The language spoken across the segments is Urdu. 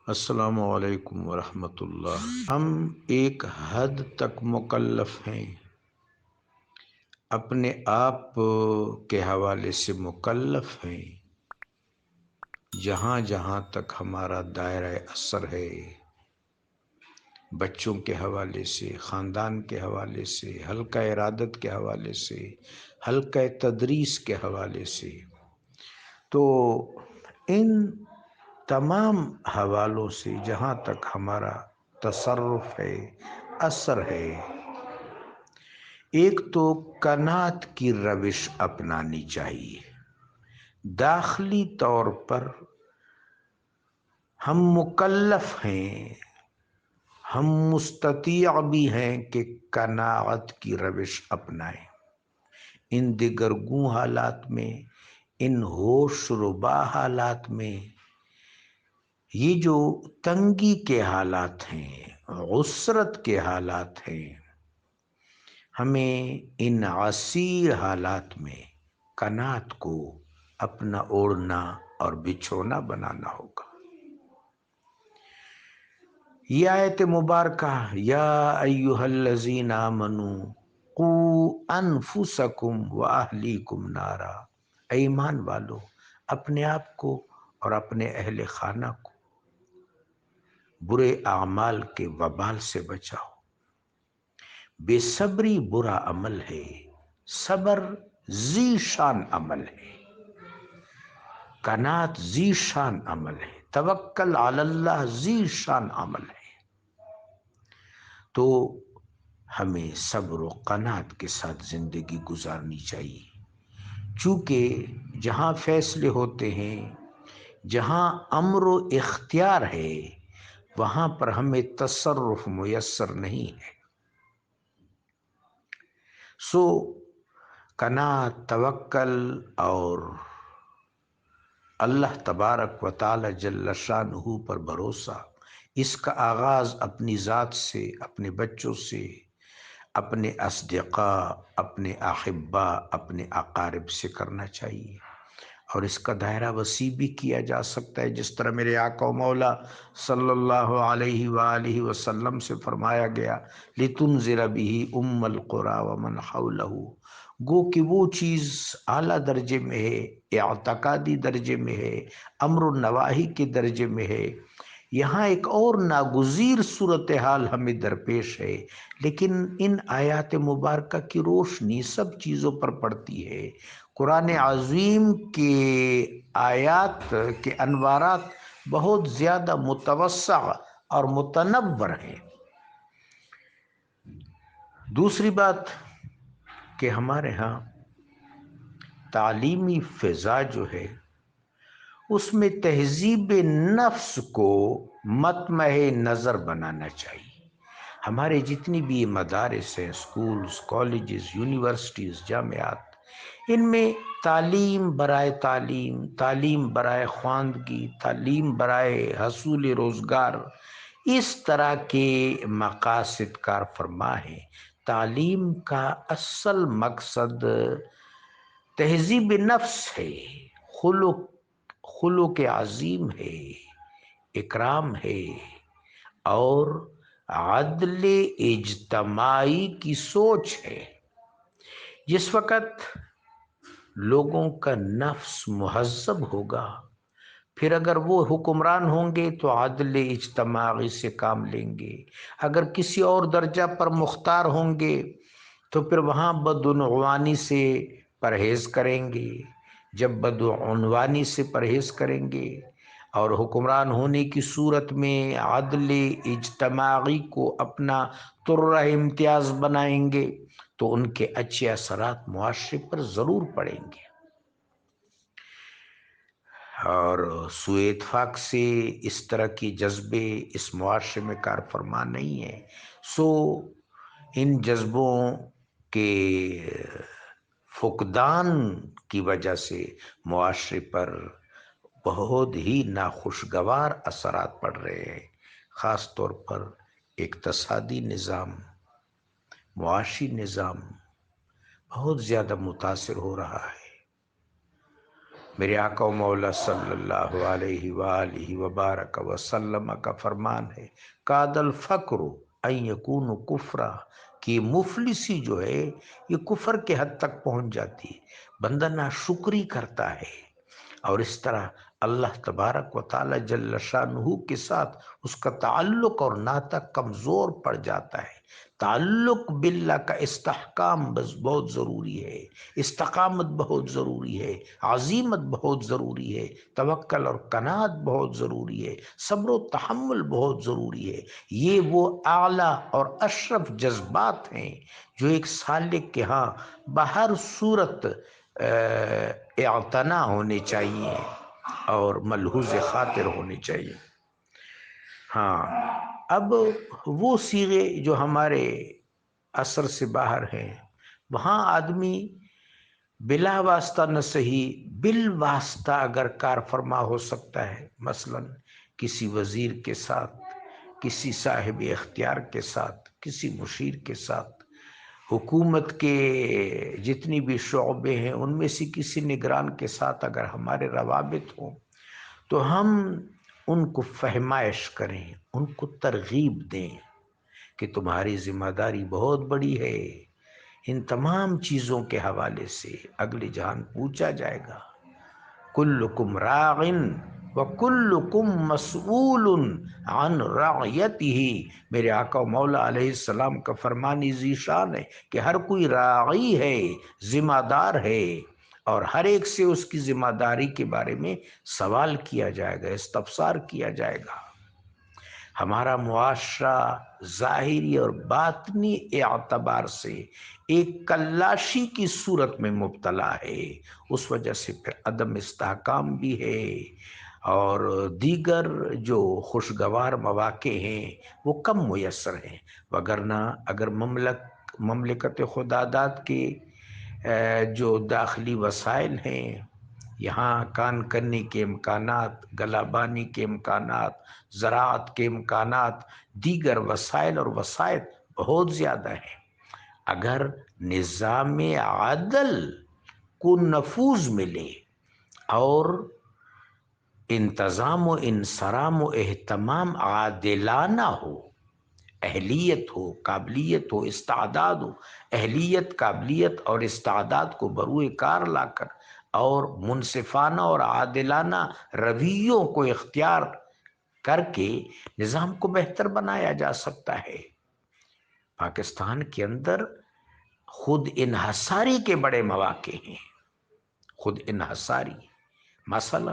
السلام علیکم ورحمۃ اللہ۔ ہم ایک حد تک مکلف ہیں، اپنے آپ کے حوالے سے مکلف ہیں، جہاں جہاں تک ہمارا دائرہ اثر ہے، بچوں کے حوالے سے، خاندان کے حوالے سے، حلقہ ارادت کے حوالے سے، حلقہ تدریس کے حوالے سے، تو ان تمام حوالوں سے جہاں تک ہمارا تصرف ہے، اثر ہے، ایک تو قناعت کی روش اپنانی چاہیے۔ داخلی طور پر ہم مکلف ہیں، ہم مستطیع بھی ہیں کہ قناعت کی روش اپنائیں۔ ان دگرگوں حالات میں، ان ہوش ربا حالات میں، یہ جو تنگی کے حالات ہیں، عسرت کے حالات ہیں، ہمیں ان عسیر حالات میں قناعت کو اپنا اوڑھنا اور بچھونا بنانا ہوگا۔ یہ آیت مبارکہ یا ایھا الذین آمنوا قوا انفسکم واہلیکم نارا، اے ایمان والو اپنے آپ کو اور اپنے اہل خانہ کو برے اعمال کے وبال سے بچاؤ۔ بے صبری برا عمل ہے، صبر ذی شان عمل ہے، قناعت ذی شان عمل ہے، توکل علی اللہ ذی شان عمل ہے۔ تو ہمیں صبر و قناعت کے ساتھ زندگی گزارنی چاہیے، چونکہ جہاں فیصلے ہوتے ہیں، جہاں امر و اختیار ہے، وہاں پر ہمیں تصرف میسر نہیں ہے۔ سو قناعت، توکل اور اللہ تبارک و تعالی جل شانہ پر بھروسہ، اس کا آغاز اپنی ذات سے، اپنے بچوں سے، اپنے اصدقاء، اپنے احبا، اپنے اقارب سے کرنا چاہیے، اور اس کا دائرہ وسیع بھی کیا جا سکتا ہے، جس طرح میرے آقا و مولا صلی اللہ علیہ وآلہ وسلم سے فرمایا گیا لِتُنذِرَ بِهِ أُمَّ الْقُرَىٰ وَمَنْ حَوْلَهُ، گو کہ وہ چیز اعلیٰ درجے میں ہے، اعتقادی درجے میں ہے، امر و نواہی کے درجے میں ہے۔ یہاں ایک اور ناگزیر صورتحال ہمیں درپیش ہے، لیکن ان آیات مبارکہ کی روشنی سب چیزوں پر پڑتی ہے۔ قرآن عظیم کے آیات کے انوارات بہت زیادہ متوسع اور متنور ہیں۔ دوسری بات کہ ہمارے ہاں تعلیمی فضا جو ہے، اس میں تہذیب نفس کو مطمع نظر بنانا چاہیے۔ ہمارے جتنی بھی مدارس ہیں، سکولز، کالجز، یونیورسٹیز، جامعات، ان میں تعلیم برائے تعلیم، تعلیم برائے خواندگی، تعلیم برائے حصول روزگار، اس طرح کے مقاصد کار فرما ہیں۔ تعلیم کا اصل مقصد تہذیب نفس ہے، خلق عظیم ہے، اکرام ہے، اور عدل اجتماعی کی سوچ ہے۔ جس وقت لوگوں کا نفس مہذب ہوگا، پھر اگر وہ حکمران ہوں گے تو عدل اجتماعی سے کام لیں گے، اگر کسی اور درجہ پر مختار ہوں گے تو پھر وہاں بدعنوانی سے پرہیز کریں گے۔ جب بدعنوانی سے پرہیز کریں گے اور حکمران ہونے کی صورت میں عدل اجتماعی کو اپنا ترہ امتیاز بنائیں گے تو ان کے اچھے اثرات معاشرے پر ضرور پڑیں گے، اور سوء اتفاق سے اس طرح کی جذبے اس معاشرے میں کار فرما نہیں ہیں۔ سو ان جذبوں کے فقدان کی وجہ سے معاشرے پر بہت ہی ناخوشگوار اثرات پڑ رہے ہیں، خاص طور پر اقتصادی نظام، معاشی نظام بہت زیادہ متاثر ہو رہا ہے۔ میرے آقا و مولا صلی اللہ علیہ وآلہ وبارک وسلم کا فرمان ہے، کاد الفقر ان یکون کفرا، کہ مفلسی جو ہے یہ کفر کے حد تک پہنچ جاتی ہے، بندہ ناشکری کرتا ہے، اور اس طرح اللہ تبارک و تعالی جل شانہ کے ساتھ اس کا تعلق اور ناطہ کمزور پڑ جاتا ہے۔ تعلق باللہ کا استحکام بس بہت ضروری ہے، استقامت بہت ضروری ہے، عزیمت بہت ضروری ہے، توکل اور قناعت بہت ضروری ہے، صبر و تحمل بہت ضروری ہے۔ یہ وہ اعلیٰ اور اشرف جذبات ہیں جو ایک سالک کے ہاں بہر صورت اعتنا ہونے چاہیے اور ملحوظ خاطر ہونے چاہیے۔ ہاں، اب وہ صیغے جو ہمارے اثر سے باہر ہیں، وہاں آدمی بلا واسطہ نہ صحیح بالواسطہ اگر کار فرما ہو سکتا ہے، مثلا کسی وزیر کے ساتھ، کسی صاحب اختیار کے ساتھ، کسی مشیر کے ساتھ، حکومت کے جتنی بھی شعبے ہیں ان میں سے کسی نگران کے ساتھ اگر ہمارے روابط ہوں تو ہم ان کو فہمائش کریں، ان کو ترغیب دیں کہ تمہاری ذمہ داری بہت بڑی ہے، ان تمام چیزوں کے حوالے سے اگلے جہان پوچھا جائے گا۔ کلکم راع وکلکم مسئول عن رعیتہ، میرے آقا و مولا علیہ السلام کا فرمانی ذیشان ہے کہ ہر کوئی راعی ہے، ذمہ دار ہے، اور ہر ایک سے اس کی ذمہ داری کے بارے میں سوال کیا جائے گا، استفسار کیا جائے گا۔ ہمارا معاشرہ ظاہری اور باطنی اعتبار سے ایک کلاشی کی صورت میں مبتلا ہے، اس وجہ سے پھر عدم استحکام بھی ہے، اور دیگر جو خوشگوار مواقع ہیں وہ کم میسر ہیں، وگرنہ اگر مملکت خداداد کے جو داخلی وسائل ہیں، یہاں کان کنی کے امکانات، گلہ بانی کے امکانات، زراعت کے امکانات، دیگر وسائل اور وسائل بہت زیادہ ہیں، اگر نظام عدل کو نفوذ ملے اور انتظام و انصرام و اہتمام عادلانہ ہو، اہلیت ہو، قابلیت ہو، استعداد ہو، اہلیت، قابلیت اور استعداد کو بروئے کار لا کر اور منصفانہ اور عادلانہ رویوں کو اختیار کر کے نظام کو بہتر بنایا جا سکتا ہے۔ پاکستان کے اندر خود انحصاری کے بڑے مواقع ہیں، خود انحصاری، مثلا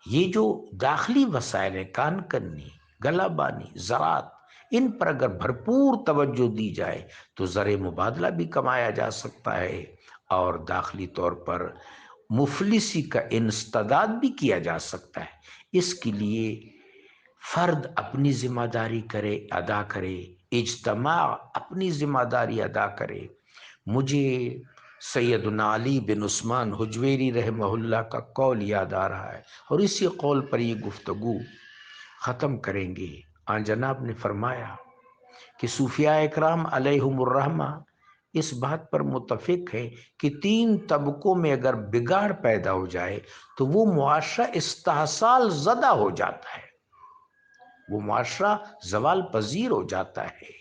یہ جو داخلی وسائل ہیں، کان کنی، گلہ بانی، زراعت، ان پر اگر بھرپور توجہ دی جائے تو زر مبادلہ بھی کمایا جا سکتا ہے، اور داخلی طور پر مفلسی کا انسداد بھی کیا جا سکتا ہے۔ اس کے لیے فرد اپنی ذمہ داری ادا کرے، اجتماع اپنی ذمہ داری ادا کرے۔ مجھے سیدنا علی بن عثمان حجویری رحمہ اللہ کا قول یاد آ رہا ہے، اور اسی قول پر یہ گفتگو ختم کریں گے۔ آن جناب نے فرمایا کہ صوفیاء اکرام علیہم الرحمہ اس بات پر متفق ہے کہ 3 طبقوں میں اگر بگاڑ پیدا ہو جائے تو وہ معاشرہ استحصال زدہ ہو جاتا ہے، وہ معاشرہ زوال پذیر ہو جاتا ہے،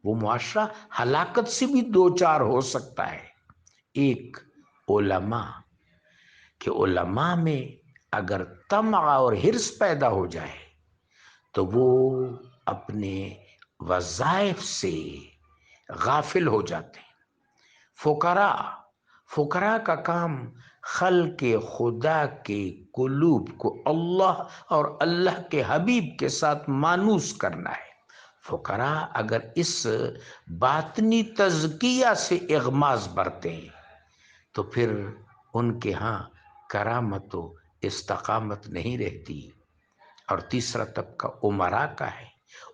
وہ معاشرہ ہلاکت سے بھی دوچار ہو سکتا ہے۔ ایک، علماء، کہ علماء میں اگر طمع اور حرص پیدا ہو جائے تو وہ اپنے وظائف سے غافل ہو جاتے ہیں۔ فقراء کا کام خلق خدا کے قلوب کو اللہ اور اللہ کے حبیب کے ساتھ مانوس کرنا ہے۔ فقراء اگر اس باطنی تزکیہ سے اغماض برتے ہیں تو پھر ان کے ہاں کرامت و استقامت نہیں رہتی۔ اور تیسرا طبقہ امراء کا ہے،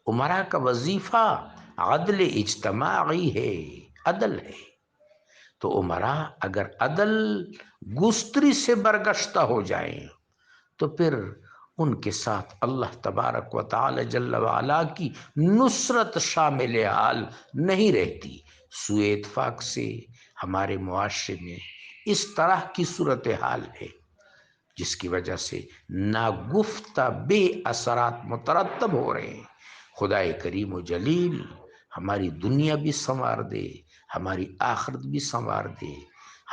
امراء کا وظیفہ عدل اجتماعی ہے، عدل ہے، تو امراء اگر عدل گستری سے برگشتہ ہو جائیں تو پھر ان کے ساتھ اللہ تبارک و تعالی جل وعلا کی نصرت شامل حال نہیں رہتی۔ سوء اتفاق سے ہمارے معاشرے میں اس طرح کی صورتحال ہے جس کی وجہ سے ناگفتہ بے اثرات مترتب ہو رہے ہیں۔ خدائے کریم و جلیل ہماری دنیا بھی سنوار دے، ہماری آخرت بھی سنوار دے،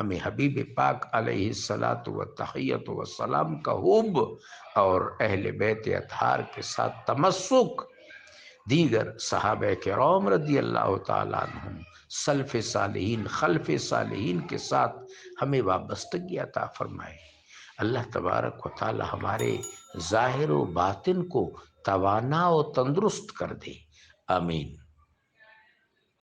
ہمیں حبیب پاک علیہ الصلاۃ والتحیۃ والسلام کا حب اور اہل بیت اطہار کے ساتھ تمسک، دیگر صحابہ کرام رضی اللہ تعالیٰ عنہم، سلف صالحین خلف صالحین کے ساتھ ہمیں وابستگی عطا فرمائے۔ اللہ تبارک و تعالی ہمارے ظاہر و باطن کو توانا و تندرست کر دے، آمین۔